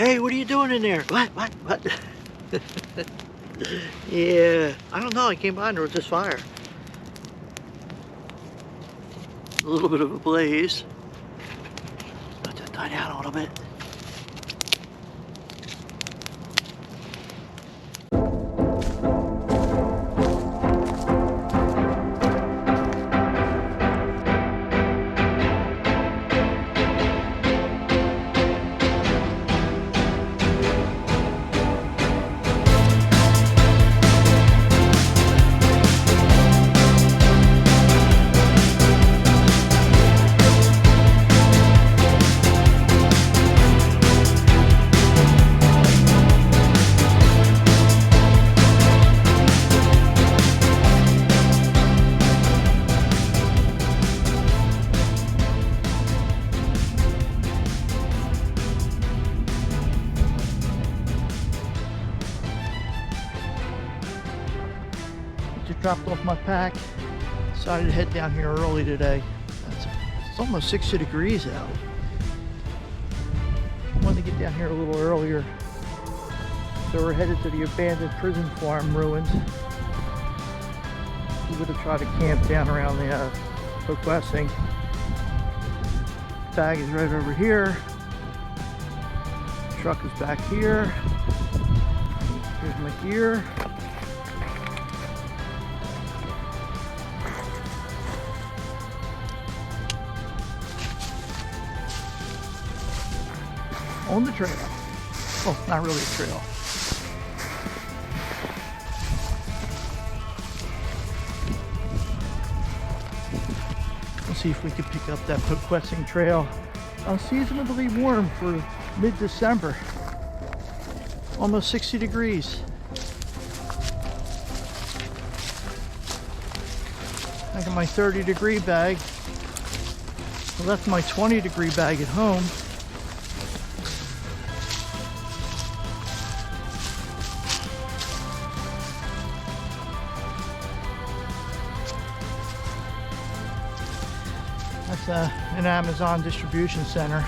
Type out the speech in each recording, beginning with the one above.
Hey, what are you doing in there? What? Yeah, I don't know. I came by and there was this fire. A little bit of a blaze. Let that die down a little bit. Just dropped off my pack. Decided to head down here early today. It's almost 60 degrees out. Wanted to get down here a little earlier. So we're headed to the abandoned prison farm ruins. We're going to try to camp down around the Poquessing. Bag is right over here. Truck is back here. Here's my gear. On the trail. Well, not really a trail. Let's see if we can pick up that Poquessing Trail. Unseasonably warm for mid-December. Almost 60 degrees. I got my 30-degree bag. I left my 20-degree bag at home. That's an Amazon distribution center.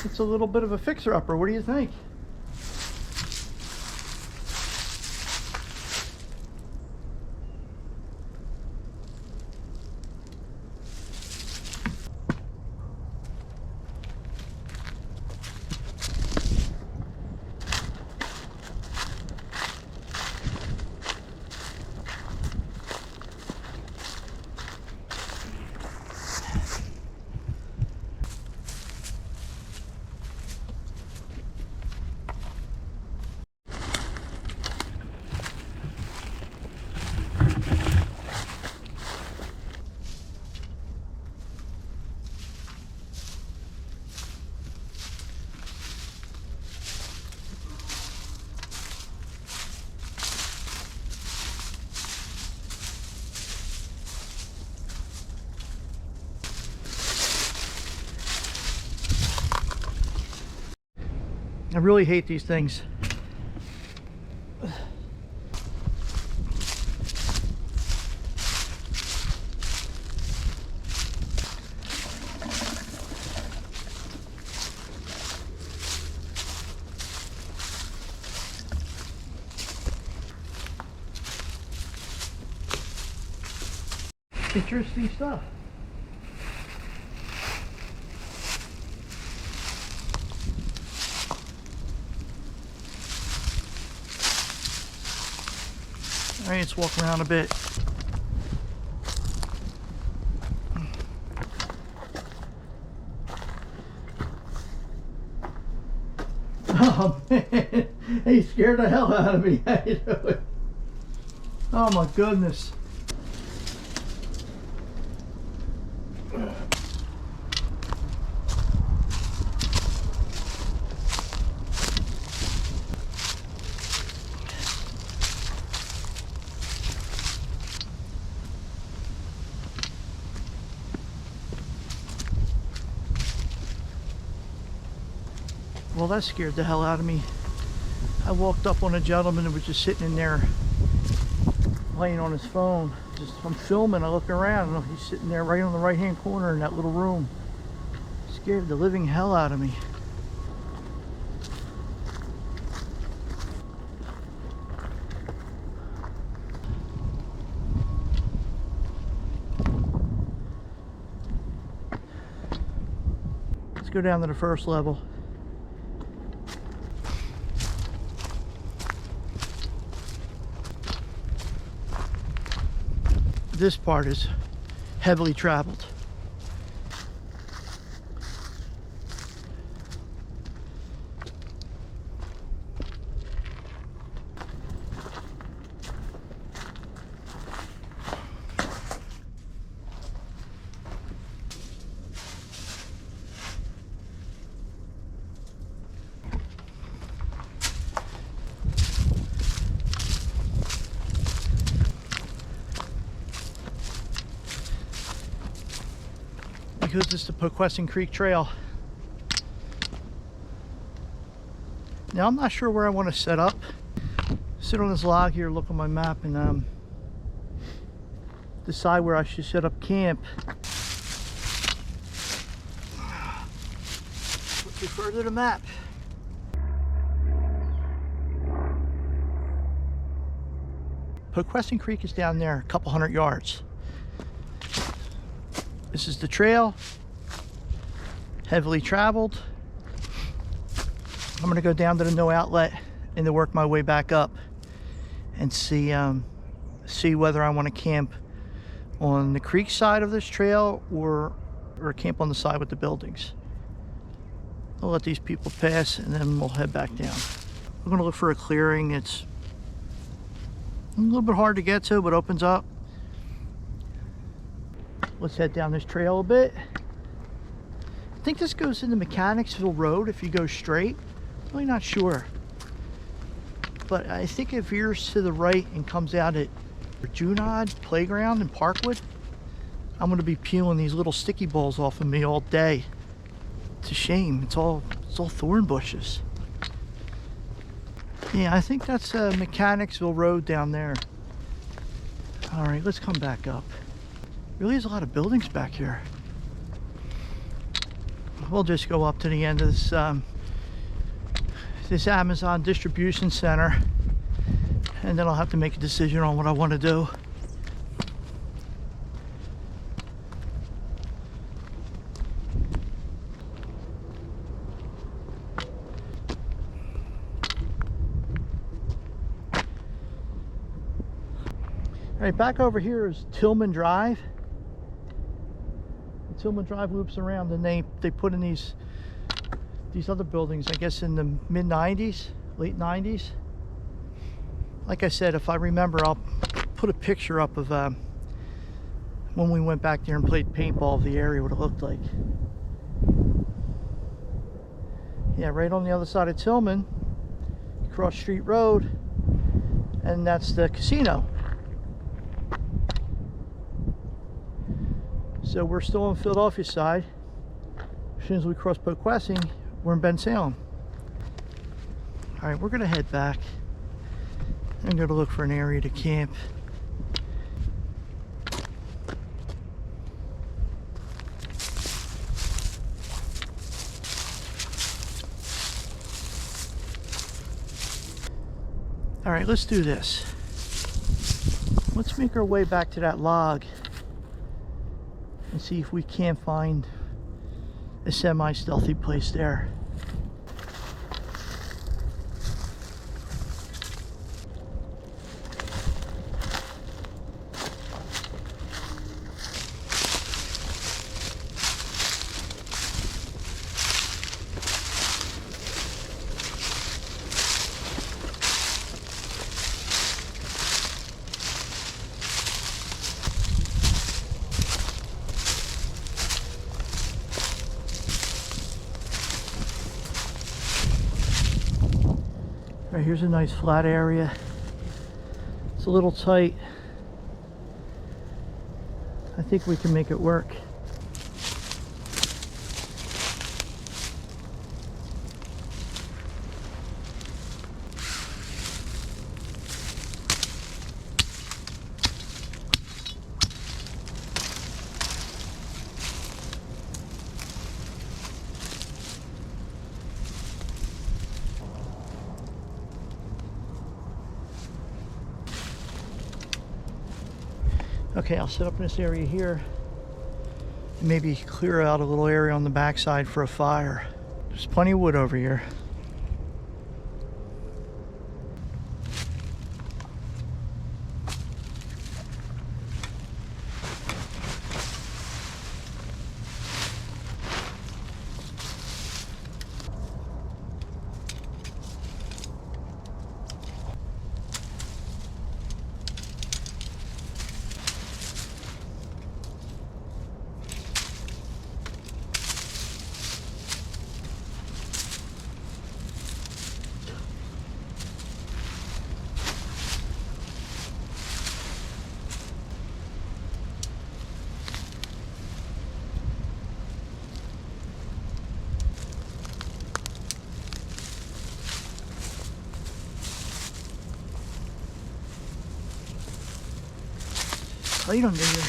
It's a little bit of a fixer-upper. What do you think? I really hate these things. Interesting stuff. All right, let's walk around a bit. Oh man, he scared the hell out of me. How you doing? Oh my goodness. Well, that scared the hell out of me. I walked up on a gentleman who was just sitting in there playing on his phone. I'm filming, I look around, and he's sitting there right on the right hand corner in that little room. Scared the living hell out of me. Let's go down to the first level. This part is heavily traveled. Because this is the Poquessing Creek Trail. Now I'm not sure where I want to set up. Sit on this log here, look on my map, and decide where I should set up camp. Let's refer to the map. Poquessing Creek is down there, a couple hundred yards. This is the trail, heavily traveled. I'm gonna go down to the no outlet and then work my way back up and see whether I want to camp on the creek side of this trail or camp on the side with the buildings. I'll let these people pass and then we'll head back down. I'm gonna look for a clearing. It's a little bit hard to get to, but opens up. Let's head down this trail a bit. I think this goes into Mechanicsville Road if you go straight. I'm really not sure. But I think it veers to the right and comes out at Junod Playground in Parkwood. I'm gonna be peeling these little sticky balls off of me all day. It's a shame, it's all thorn bushes. Yeah, I think that's Mechanicsville Road down there. All right, let's come back up. Really is a lot of buildings back here. We'll just go up to the end of this this Amazon distribution center, and then I'll have to make a decision on what I want to do. All right, back over here is Tillman Drive. Tillman Drive loops around, and they put in these other buildings, I guess in the mid 90s, late 90s. Like I said, if I remember, I'll put a picture up of when we went back there and played paintball of the area, what it looked like. Yeah, right on the other side of Tillman, cross Street Road, and that's the casino. So we're still on Philadelphia side. As soon as we cross Poquessing, we're in Bensalem. All right, we're gonna head back. I'm gonna look for an area to camp. All right, let's do this. Let's make our way back to that log and see if we can't find a semi-stealthy place there. Right, here's a nice flat area. It's a little tight. I think we can make it work. Okay, I'll set up in this area here and maybe clear out a little area on the backside for a fire. There's plenty of wood over here. Light under here.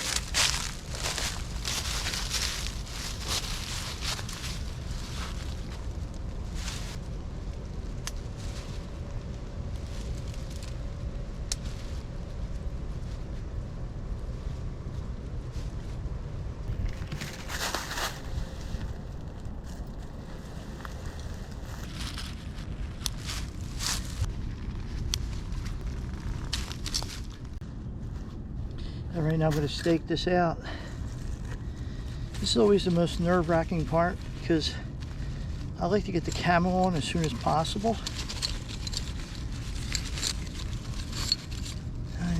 All right, now I'm going to stake this out. This is always the most nerve-wracking part because I like to get the camo on as soon as possible.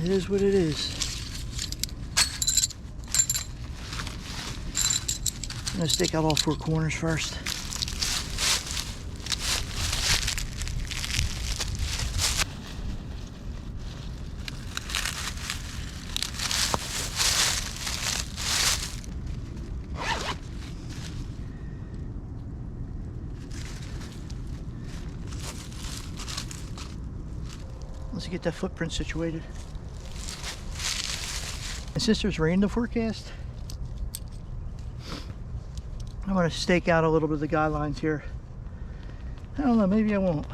It is what it is. I'm going to stake out all four corners first. Let's get that footprint situated. And since there's rain in the forecast, I'm going to stake out a little bit of the guidelines here. I don't know, maybe I won't.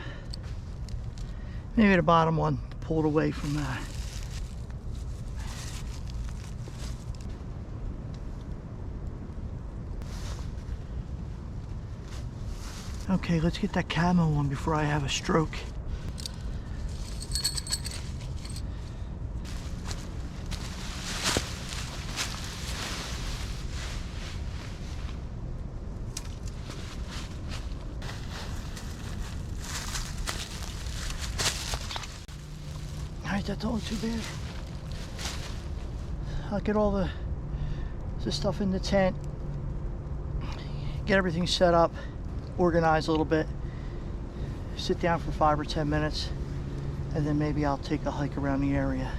Maybe the bottom one, pull it away from that. Okay, let's get that camo on before I have a stroke. Alright, that's all too bad. I'll get all the stuff in the tent, get everything set up, organize a little bit, sit down for 5 or 10 minutes, and then maybe I'll take a hike around the area.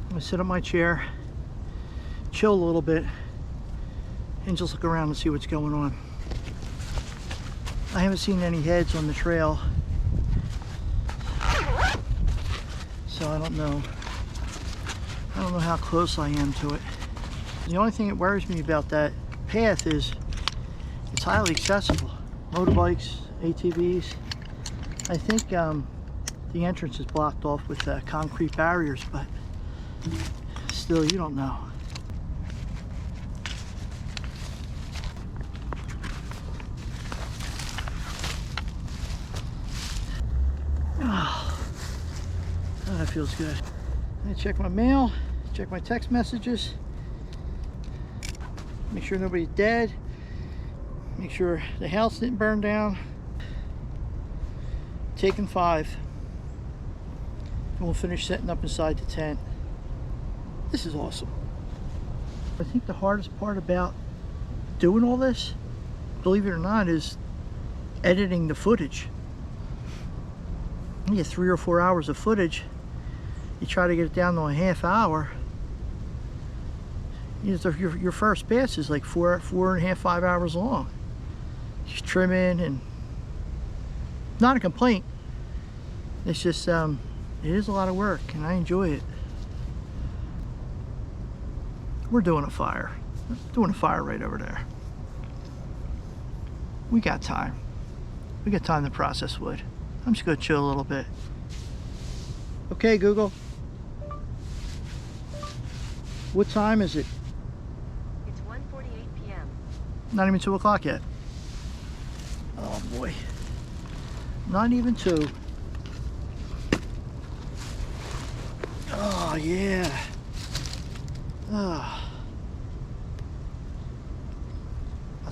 I'm gonna sit on my chair, chill a little bit, and just look around and see what's going on. I haven't seen any heads on the trail, so I don't know how close I am to it. The only thing that worries me about that path is it's highly accessible. Motorbikes, ATVs. I think the entrance is blocked off with concrete barriers, but still, you don't know. Oh, that feels good. I check my mail, check my text messages, make sure nobody's dead, make sure the house didn't burn down. Taking 5, and we'll finish setting up inside the tent. This is awesome. I think the hardest part about doing all this, believe it or not, is editing the footage. You get 3 or 4 hours of footage. You try to get it down to a half hour. Your first pass is like 4.5, 5 hours long. Just trimming, and not a complaint. It's just it is a lot of work, and I enjoy it. We're doing a fire. Doing a fire right over there. We got time. We got time to process wood. I'm just gonna chill a little bit. Okay, Google. What time is it? It's 1:48 p.m. Not even 2 o'clock yet. Oh boy. Not even 2. Oh yeah. I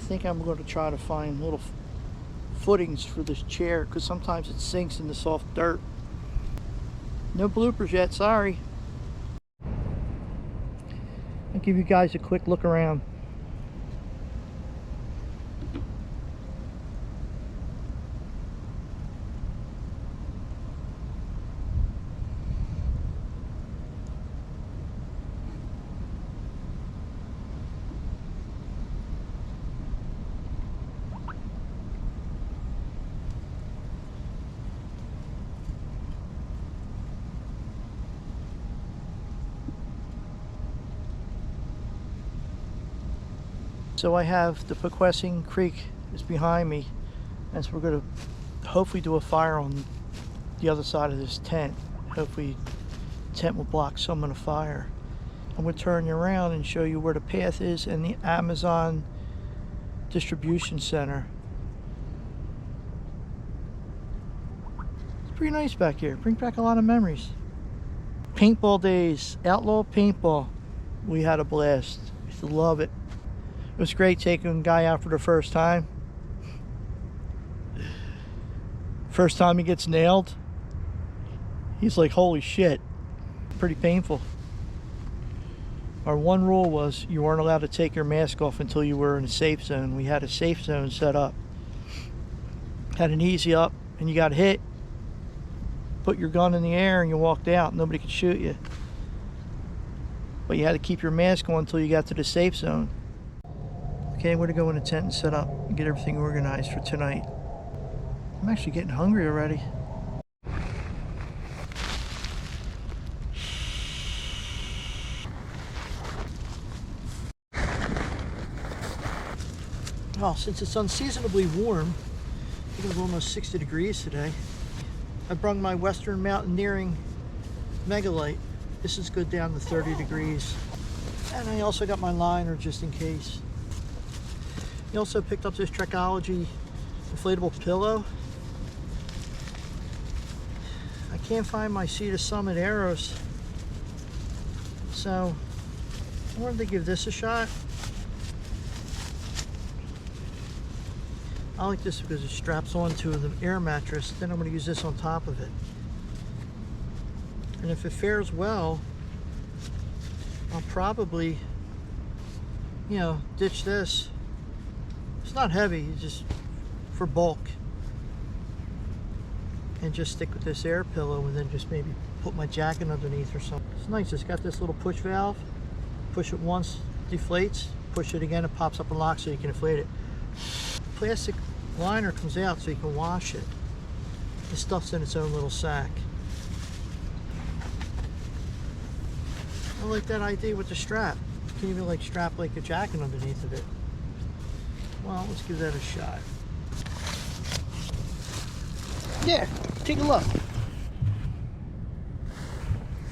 think I'm going to try to find little footings for this chair because sometimes it sinks in the soft dirt. No bloopers yet, sorry. I'll give you guys a quick look around. So I have the Poquessing Creek is behind me, and so we're going to hopefully do a fire on the other side of this tent. Hopefully the tent will block some of the fire. I'm going to turn you around and show you where the path is and the Amazon distribution center. It's pretty nice back here. Bring back a lot of memories. Paintball days, outlaw paintball. We had a blast. I used to love it. It was great taking a guy out for the first time. First time he gets nailed, he's like, holy shit. Pretty painful. Our one rule was you weren't allowed to take your mask off until you were in a safe zone. We had a safe zone set up. Had an easy up, and you got hit. Put your gun in the air and you walked out. Nobody could shoot you. But you had to keep your mask on until you got to the safe zone. Okay, we're gonna go in the tent and set up and get everything organized for tonight. I'm actually getting hungry already. Well, since it's unseasonably warm, I think it was almost 60 degrees today. I brought my Western Mountaineering Megalite. This is good down to 30 degrees. And I also got my liner just in case. I also picked up this Trekology inflatable pillow. I can't find my Sea to Summit arrows, so I wanted to give this a shot. I like this because it straps onto the air mattress. Then I'm going to use this on top of it. And if it fares well, I'll probably, you know, ditch this. It's not heavy, it's just for bulk. And just stick with this air pillow and then just maybe put my jacket underneath or something. It's nice, it's got this little push valve. Push it once, deflates. Push it again, it pops up and locks so you can inflate it. Plastic liner comes out so you can wash it. This stuff's in its own little sack. I like that idea with the strap. You can even like strap like a jacket underneath of it. Well, let's give that a shot. Yeah, take a look.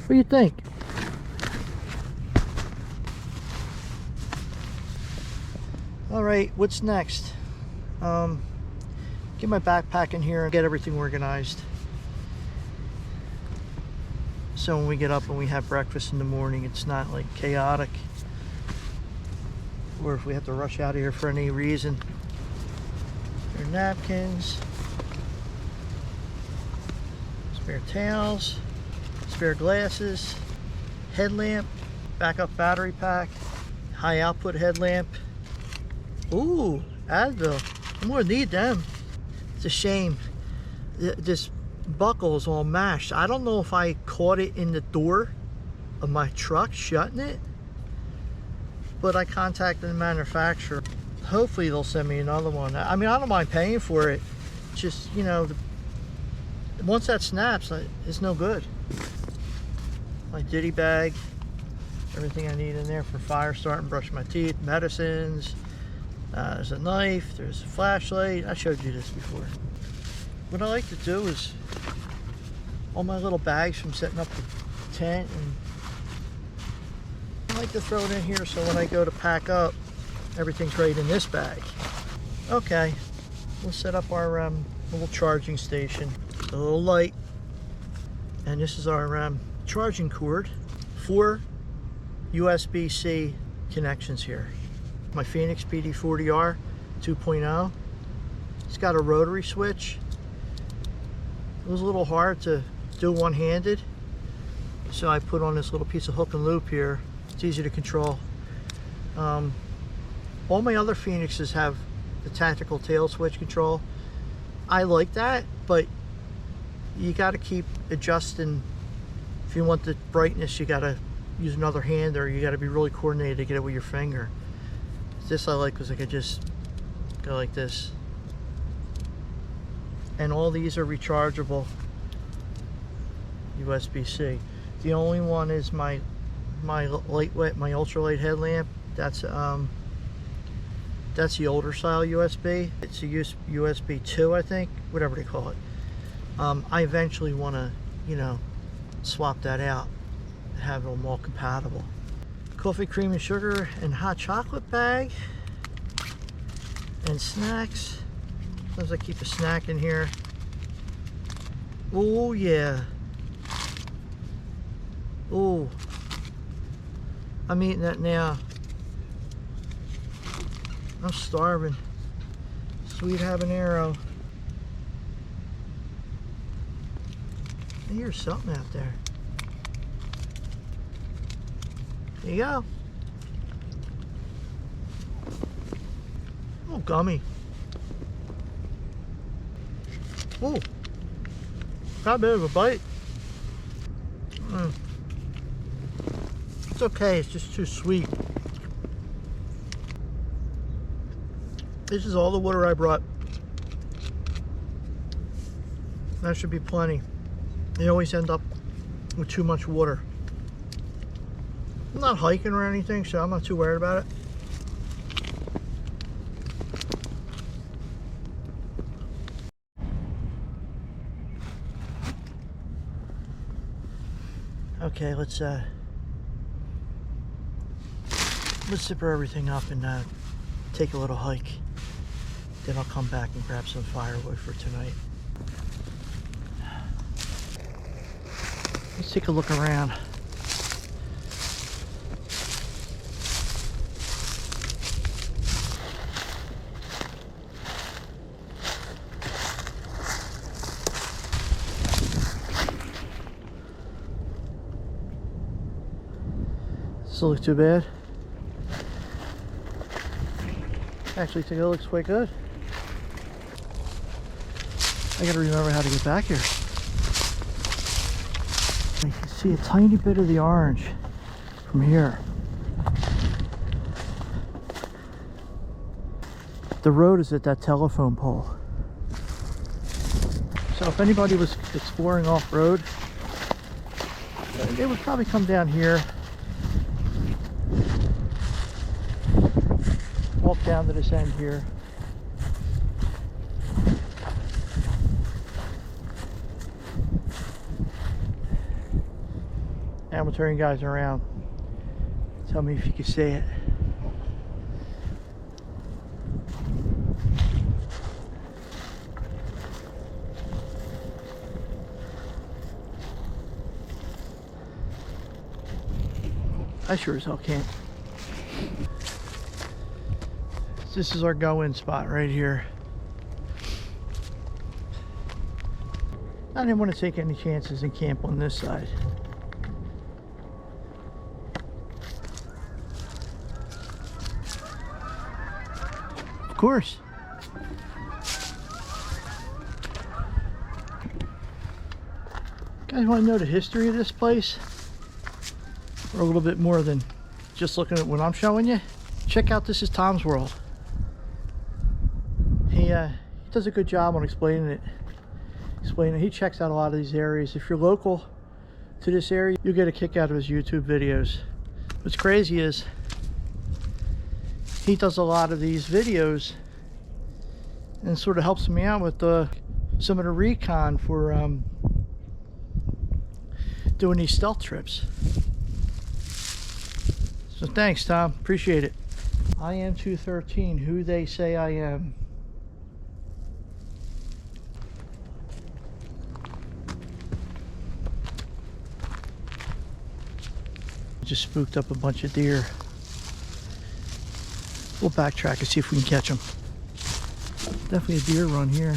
What do you think? All right, what's next? Get my backpack in here and get everything organized. So when we get up and we have breakfast in the morning, it's not like chaotic. Or if we have to rush out of here for any reason. There are napkins, spare towels, spare glasses, headlamp, backup battery pack, high output headlamp. Ooh, Advil. I'm gonna need them. It's a shame. This buckle is all mashed. I don't know if I caught it in the door of my truck, shutting it. But I contacted the manufacturer. Hopefully they'll send me another one. I mean, I don't mind paying for it. Just, you know, once that snaps, it's no good. My ditty bag, everything I need in there for fire starting, brush my teeth, medicines. There's a knife, there's a flashlight. I showed you this before. What I like to do is all my little bags from setting up the tent, and I like to throw it in here so when I go to pack up, everything's right in this bag. Okay, we'll set up our little charging station. It's a little light, and this is our charging cord. 4 USB-C connections here. My Phoenix PD40R 2.0. It's got a rotary switch. It was a little hard to do one-handed, so I put on this little piece of hook and loop here. It's easy to control. All my other Phoenixes have the tactical tail switch control. I like that, but you got to keep adjusting. If you want the brightness, you got to use another hand, or you got to be really coordinated to get it with your finger. This I like because I could just go like this. And all these are rechargeable USB-C. The only one is my lightweight, my ultralight headlamp. That's the older style USB. It's a USB 2, I think, whatever they call it. I eventually want to, you know, swap that out, have them all compatible. Coffee, cream, and sugar, and hot chocolate bag, and snacks. Sometimes I keep a snack in here. Oh yeah. Oh, I'm eating that now. I'm starving. Sweet habanero. I hear something out there. There you go. Oh, gummy. Oh, got a bit of a bite. It's okay, it's just too sweet. This is all the water I brought. That should be plenty. You always end up with too much water. I'm not hiking or anything, so I'm not too worried about it. Okay, let's zipper everything up and take a little hike. Then I'll come back and grab some firewood for tonight. Let's take a look around. Doesn't look too bad. Actually, I think it looks quite good. I gotta remember how to get back here. You can see a tiny bit of the orange from here. The road is at that telephone pole. So if anybody was exploring off-road, they would probably come down here, walk down to this end here. And I'm turning guys around. Tell me if you can see it. I sure as hell can't. This is our go-in spot right here. I didn't want to take any chances and camp on this side. Of course. Guys want to know the history of this place? Or a little bit more than just looking at what I'm showing you? Check out This Is Tom's World. He does a good job on explaining it. He checks out a lot of these areas. If you're local to this area, you'll get a kick out of his YouTube videos. What's crazy is he does a lot of these videos and sort of helps me out with some of the recon for doing these stealth trips. So thanks, Tom. Appreciate it. I am 213, who they say I am. Just spooked up a bunch of deer. We'll backtrack and see if we can catch them. Definitely a deer run here.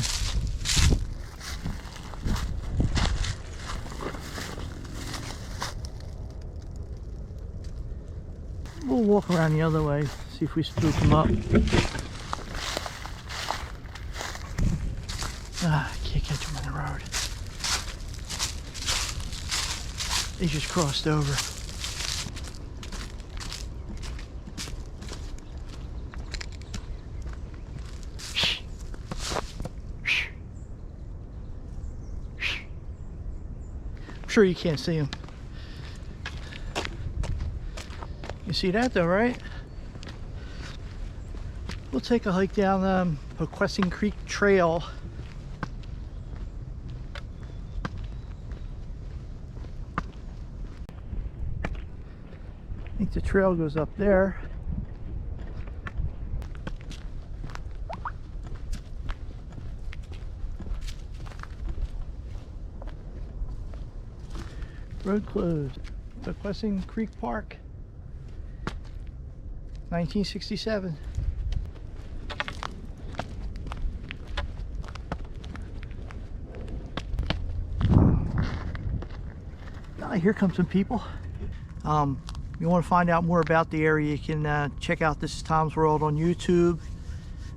We'll walk around the other way, see if we spook them up. Ah, I can't catch them on the road. They just crossed over. I'm sure you can't see them. You see that though, right? We'll take a hike down Poquessing Creek Trail. I think the trail goes up there. Road closed. Poquessing Creek Park. 1967. Here comes some people. You want to find out more about the area, you can check out This Is Tom's World on YouTube.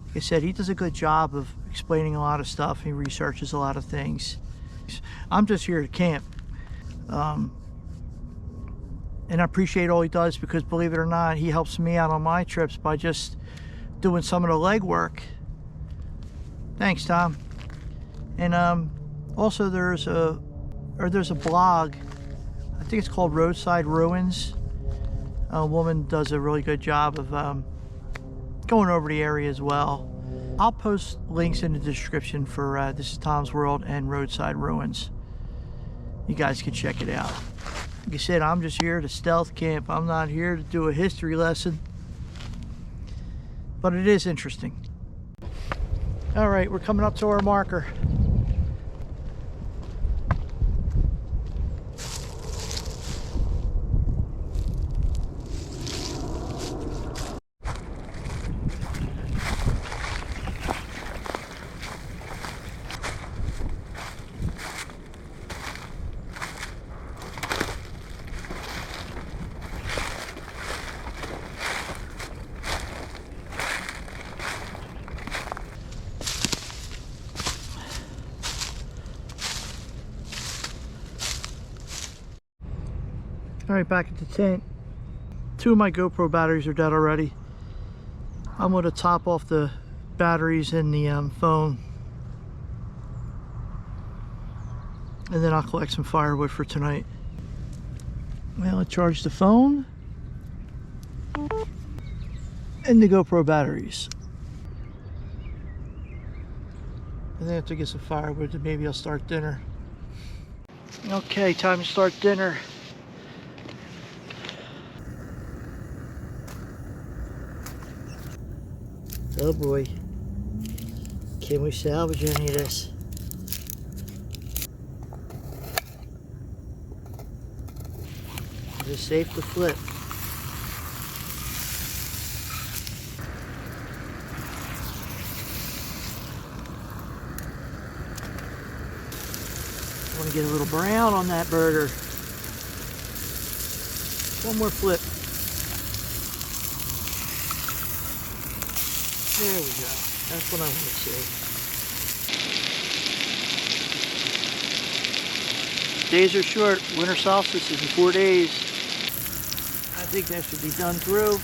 Like I said, he does a good job of explaining a lot of stuff. He researches a lot of things. I'm just here to camp. And I appreciate all he does, because believe it or not, he helps me out on my trips by just doing some of the legwork. Thanks, Tom. And also there's a blog, I think it's called Roadside Ruins. A woman does a really good job of going over the area as well. I'll post links in the description for This Is Tom's World and Roadside Ruins. You guys can check it out. Like I said, I'm just here to stealth camp. I'm not here to do a history lesson. But it is interesting. All right, we're coming up to our marker. All right, back at the tent. 2 of my GoPro batteries are dead already. I'm going to top off the batteries in the phone, and then I'll collect some firewood for tonight. Well, I charged the phone and the GoPro batteries. And then I have to get some firewood, and maybe I'll start dinner. Okay, time to start dinner. Oh boy, can we salvage any of this? Is it safe to flip? I want to get a little brown on that burger. One more flip. There we go. That's what I want to see. Days are short. Winter solstice is in 4 days. I think that should be done through.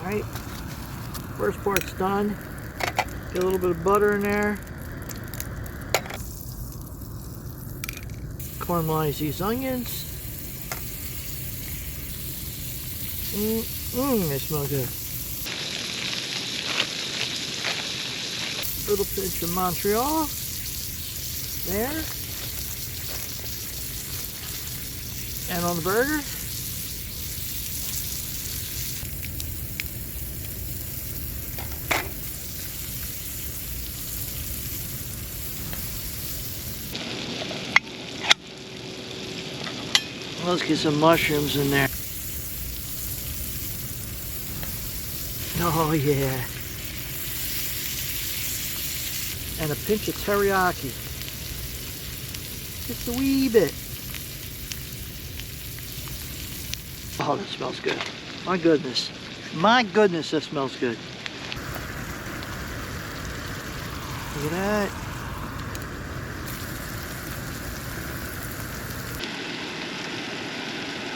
Alright. First part's done. Get a little bit of butter in there. Caramelize these onions. They smell good. Little pinch of Montreal. There. And on the burger. Let's get some mushrooms in there. Oh yeah. And a pinch of teriyaki. Just a wee bit. Oh, that smells good. My goodness. My goodness, that smells good. Look at that.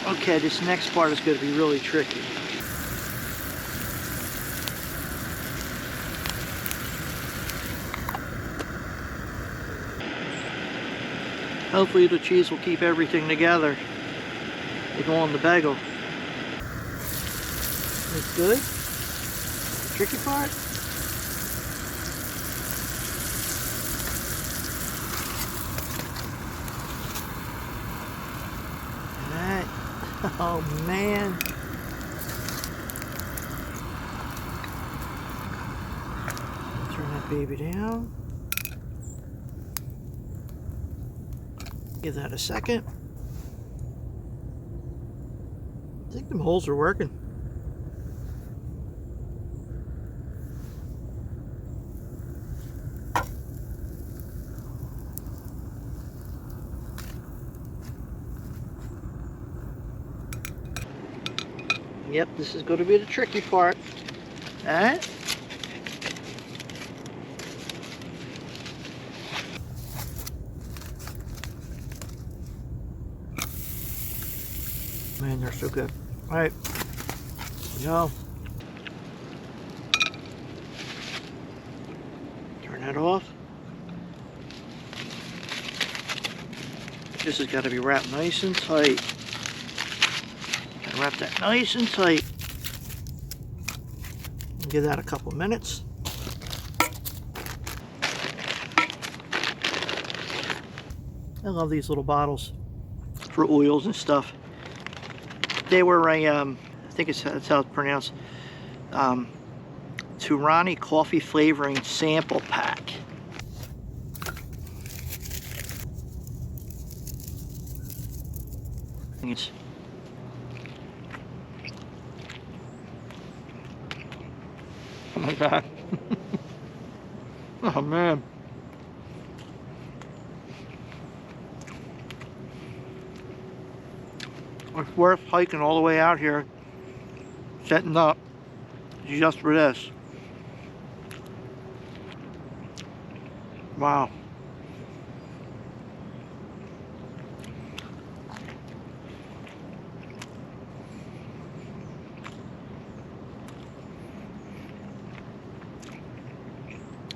Okay, this next part is going to be really tricky. Hopefully the cheese will keep everything together. They go on the bagel. That's good. The tricky part. That. Oh man. Turn that baby down. Give that a second. I think them holes are working. Yep, this is going to be the tricky part. Alright. Man, they're so good. Alright. Here we go. Turn that off. This has got to be wrapped nice and tight. Gotta wrap that nice and tight. Give that a couple minutes. I love these little bottles for oils and stuff. They were a, I think that's how it's pronounced, Turani coffee flavoring sample pack. It's oh my god. Oh man. It's worth hiking all the way out here, setting up just for this. Wow.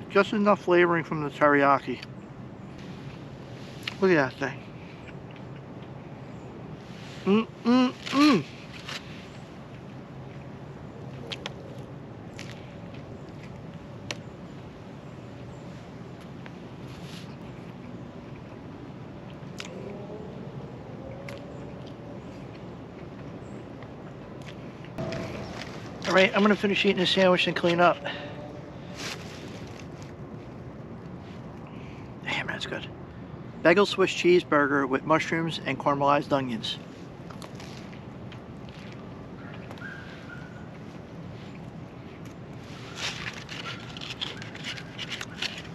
Just enough flavoring from the teriyaki. Look at that thing. All right, I'm gonna finish eating this sandwich and clean up. Damn, that's good. Bagel Swiss cheeseburger with mushrooms and caramelized onions.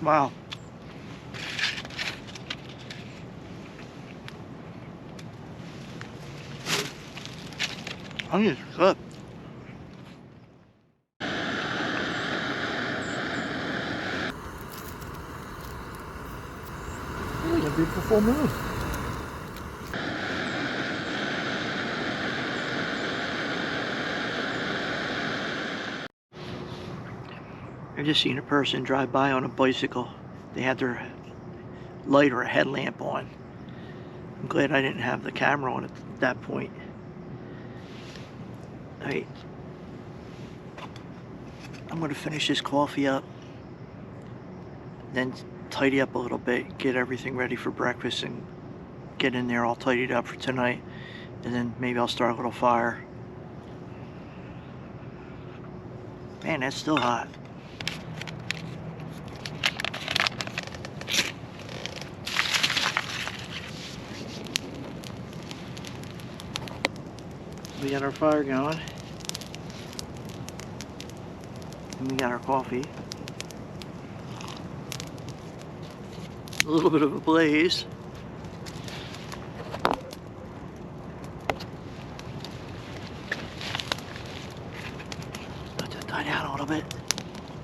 Wow. Onions are good. Ooh, a beautiful full moon. I've just seen a person drive by on a bicycle. They had their light or a headlamp on. I'm glad I didn't have the camera on at that point. Alright. I'm gonna finish this coffee up, then tidy up a little bit, get everything ready for breakfast, and get in there all tidied up for tonight, and then maybe I'll start a little fire. Man, that's still hot. We got our fire going, and we got our coffee. A little bit of a blaze. Let that die down a little bit.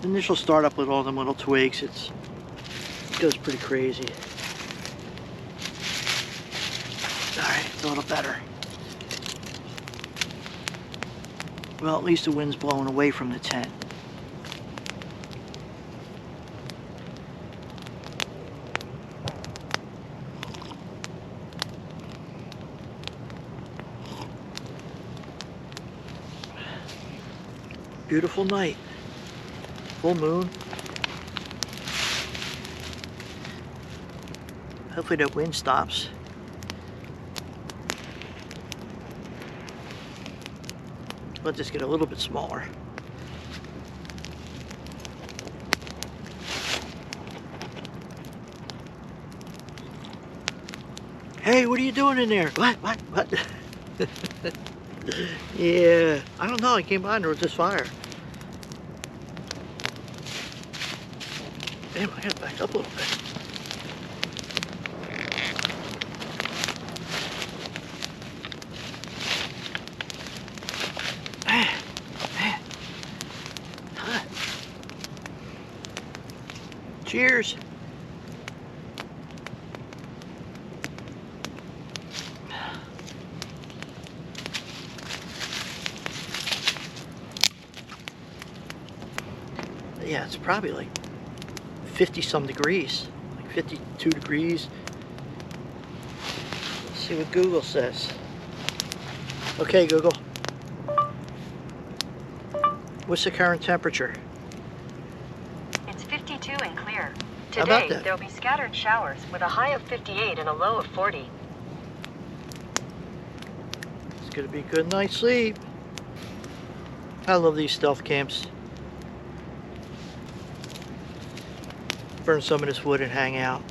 The initial startup with all them little twigs, it goes pretty crazy. Alright, it's a little better. Well, at least the wind's blowing away from the tent. Beautiful night. Full moon. Hopefully that wind stops. Let this get a little bit smaller. Hey, what are you doing in there? What? Yeah, I don't know. I came by and there was this fire. Damn, I gotta back up a little bit. Hot. Cheers. Yeah, it's probably like 50 some degrees, like 52 degrees. Let's see what Google says. Okay, Google. What's the current temperature? It's 52 and clear. How about Today, that? there'll be scattered showers with a high of 58 and a low of 40. It's gonna be a good night's sleep. I love these stealth camps. Burn some of this wood and hang out.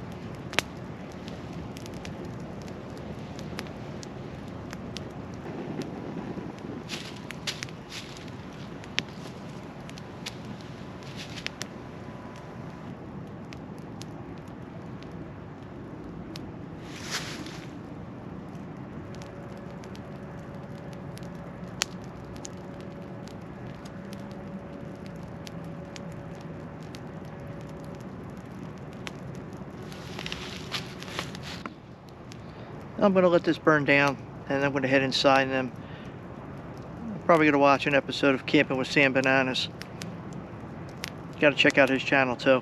I'm going to let this burn down, and I'm going to head inside, and then I'm probably going to watch an episode of Camping with Sam Bananas. Got to check out his channel too.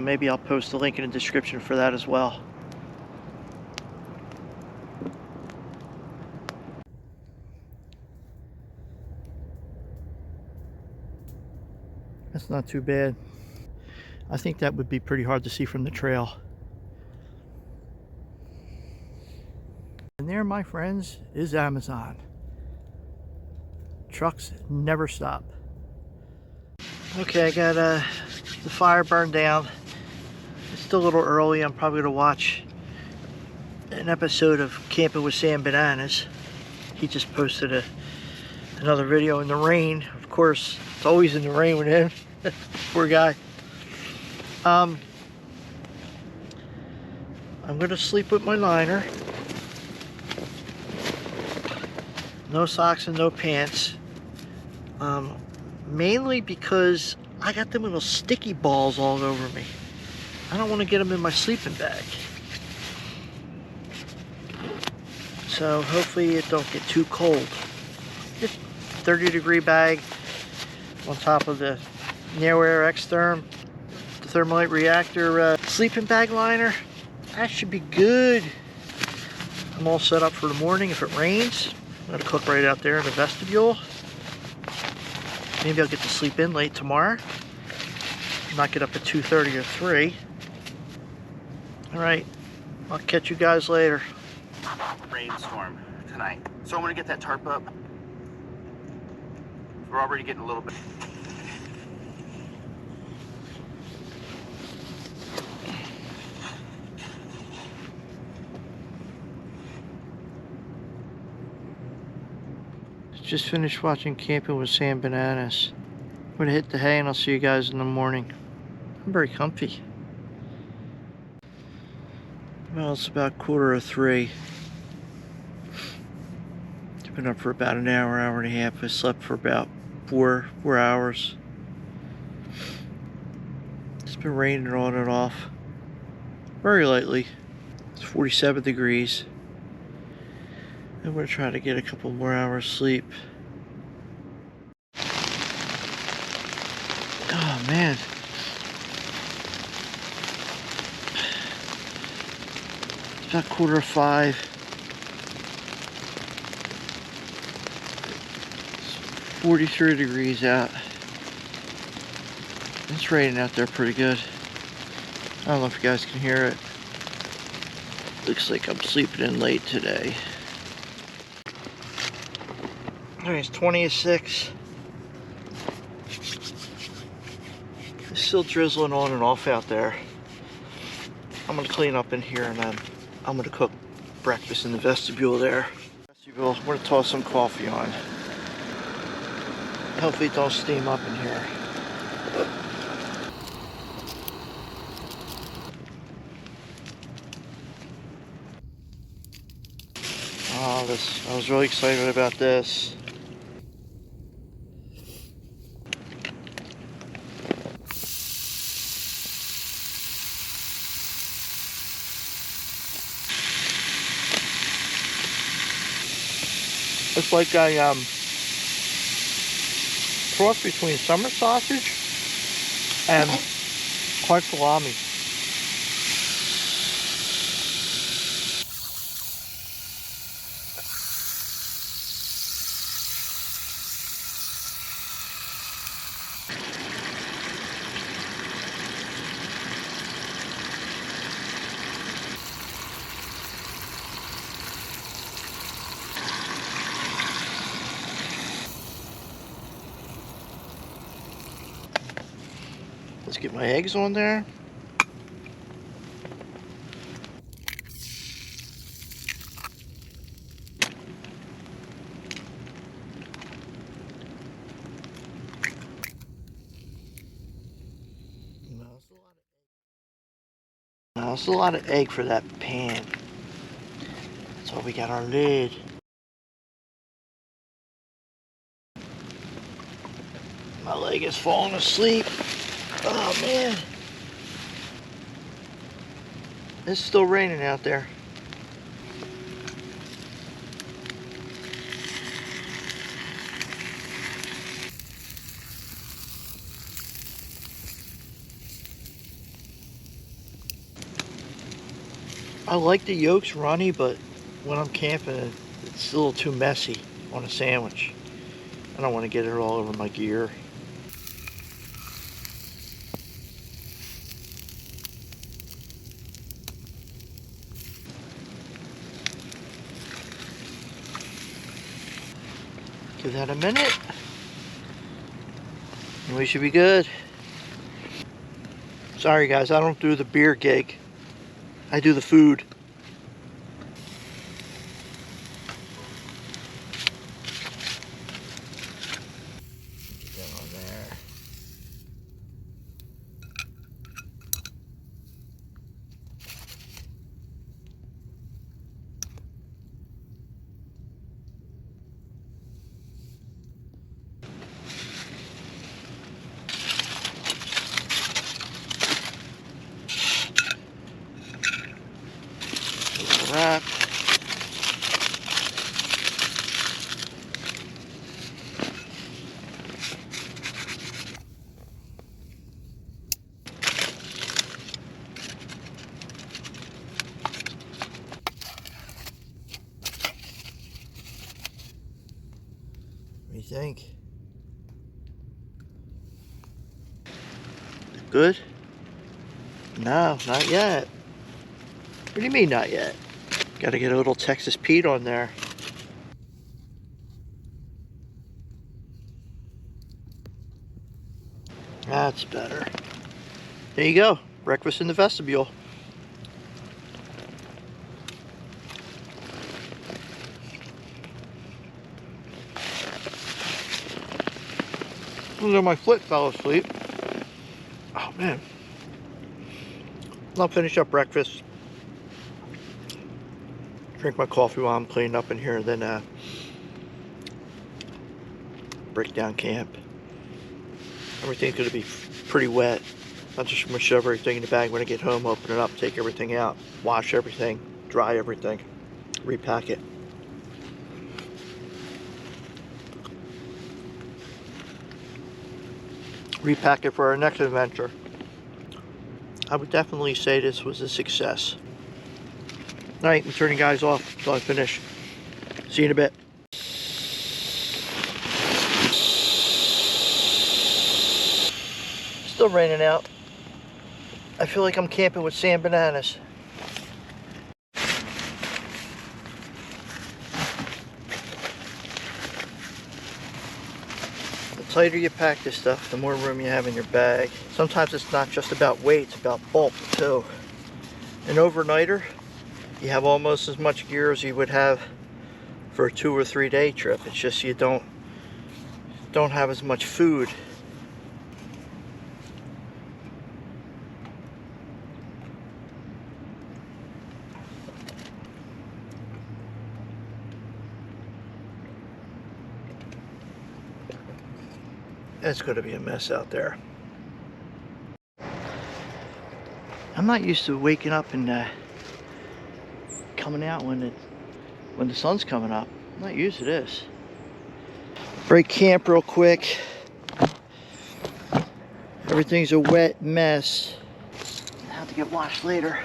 Maybe I'll post the link in the description for that as well. That's not too bad. I think that would be pretty hard to see from the trail. And there, my friends, is Amazon. Trucks never stop. Okay, I got the fire burned down. It's still a little early. I'm probably going to watch an episode of Camping with Sam Bananas. He just posted another video in the rain. Of course, it's always in the rain with him. Poor guy. I'm going to sleep with my liner. No socks and no pants. Mainly because I got them little sticky balls all over me. I don't want to get them in my sleeping bag. So hopefully it don't get too cold. Just 30-degree bag on top of the Narrow Air X-Therm, the Thermalite Reactor sleeping bag liner. That should be good. I'm all set up for the morning if it rains. I'm gonna cook right out there in the vestibule. Maybe I'll get to sleep in late tomorrow. Not get up at 2:30 or 3. All right, I'll catch you guys later. Rainstorm tonight. So I'm gonna get that tarp up. We're already getting a little bit. Just finished watching Camping with Sam Bananas. I'm gonna hit the hay and I'll see you guys in the morning. I'm very comfy. Well, it's about 2:45. I've been up for about an hour, hour and a half. I slept for about four hours. It's been raining on and off. Very lightly. It's 47 degrees. I'm gonna try to get a couple more hours sleep. Oh man. It's about 4:45. It's 43 degrees out. It's raining out there pretty good. I don't know if you guys can hear it. Looks like I'm sleeping in late today. Alright, it's 20:06. It's still drizzling on and off out there. I'm gonna clean up in here and then I'm gonna cook breakfast in the vestibule there. I'm gonna toss some coffee on. Hopefully it don't steam up in here. Oh, I was really excited about this. It's like a cross between summer sausage and hard salami. Let's get my eggs on there. That's a lot of egg for that pan. So we got our lid. My leg is falling asleep. Oh man. It's still raining out there. I like the yolks runny, but when I'm camping, it's a little too messy on a sandwich. I don't want to get it all over my gear. Give that a minute, and we should be good. Sorry guys, I don't do the beer gig. I do the food. Get that on there. think? Good? No, not yet. What do you mean not yet? Gotta get a little Texas Pete on there. That's better. There you go. Breakfast in the vestibule. Although my foot fell asleep. Oh man. I'll finish up breakfast. Drink my coffee while I'm cleaning up in here, and then break down camp. Everything's gonna be pretty wet. I'm just gonna shove everything in the bag when I get home, open it up, take everything out, wash everything, dry everything, repack it. Repack it for our next adventure. I would definitely say this was a success. All right, I'm turning guys off until I finish. See you in a bit. Still raining out. I feel like I'm camping with Sam Bananas. The tighter you pack this stuff, the more room you have in your bag. Sometimes it's not just about weight, it's about bulk too. An overnighter, you have almost as much gear as you would have for a 2 or 3 day trip. It's just you don't have as much food. It's going to be a mess out there. I'm not used to waking up and coming out when the sun's coming up. I'm not used to this. Break camp real quick. Everything's a wet mess. I'll have to get washed later.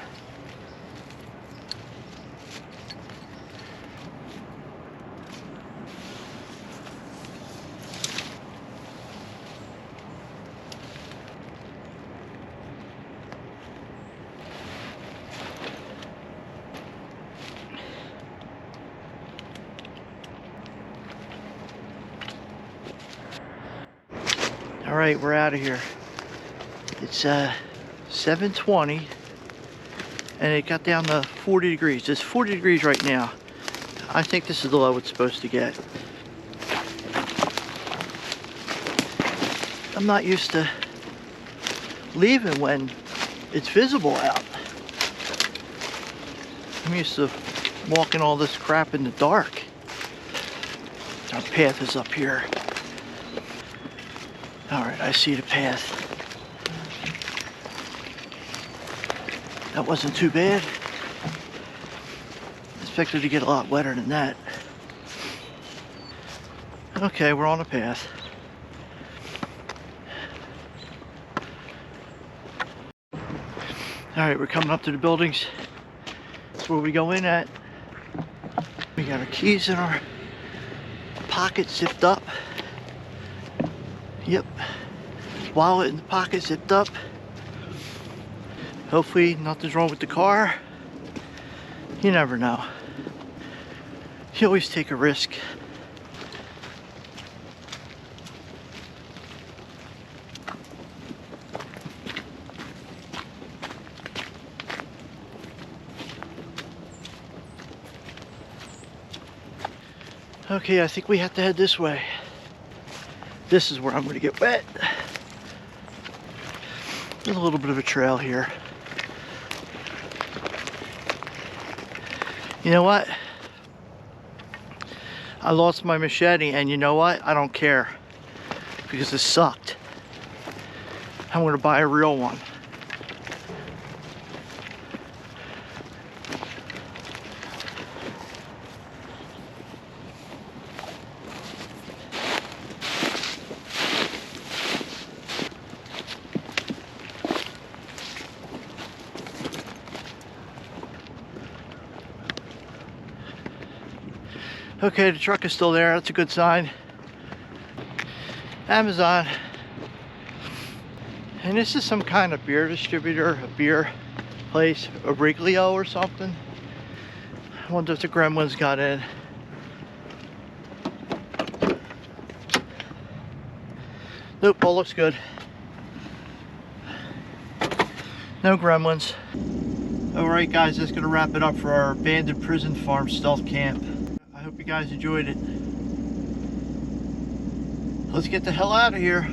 All right, we're out of here. It's 7:20 and it got down to 40 degrees. It's 40 degrees right now. I think this is the low it's supposed to get. I'm not used to leaving when it's visible out. I'm used to walking all this crap in the dark. Our path is up here. All right, I see the path. That wasn't too bad. Expected to get a lot wetter than that. Okay, we're on the path. All right, we're coming up to the buildings. That's where we go in at. We got our keys in our pocket zipped up. Yep, wallet in the pocket zipped up. Hopefully nothing's wrong with the car. You never know. You always take a risk. Okay, I think we have to head this way. This is where I'm going to get wet. There's a little bit of a trail here. You know what? I lost my machete, and you know what? I don't care, because it sucked. I'm going to buy a real one. Okay, the truck is still there. That's a good sign. Amazon. And this is some kind of beer distributor, a beer place, a Wrigley-O or something. I wonder if the gremlins got in. Nope, all looks good. No gremlins. Alright guys, that's going to wrap it up for our abandoned prison farm stealth camp. I hope you guys enjoyed it. Let's get the hell out of here.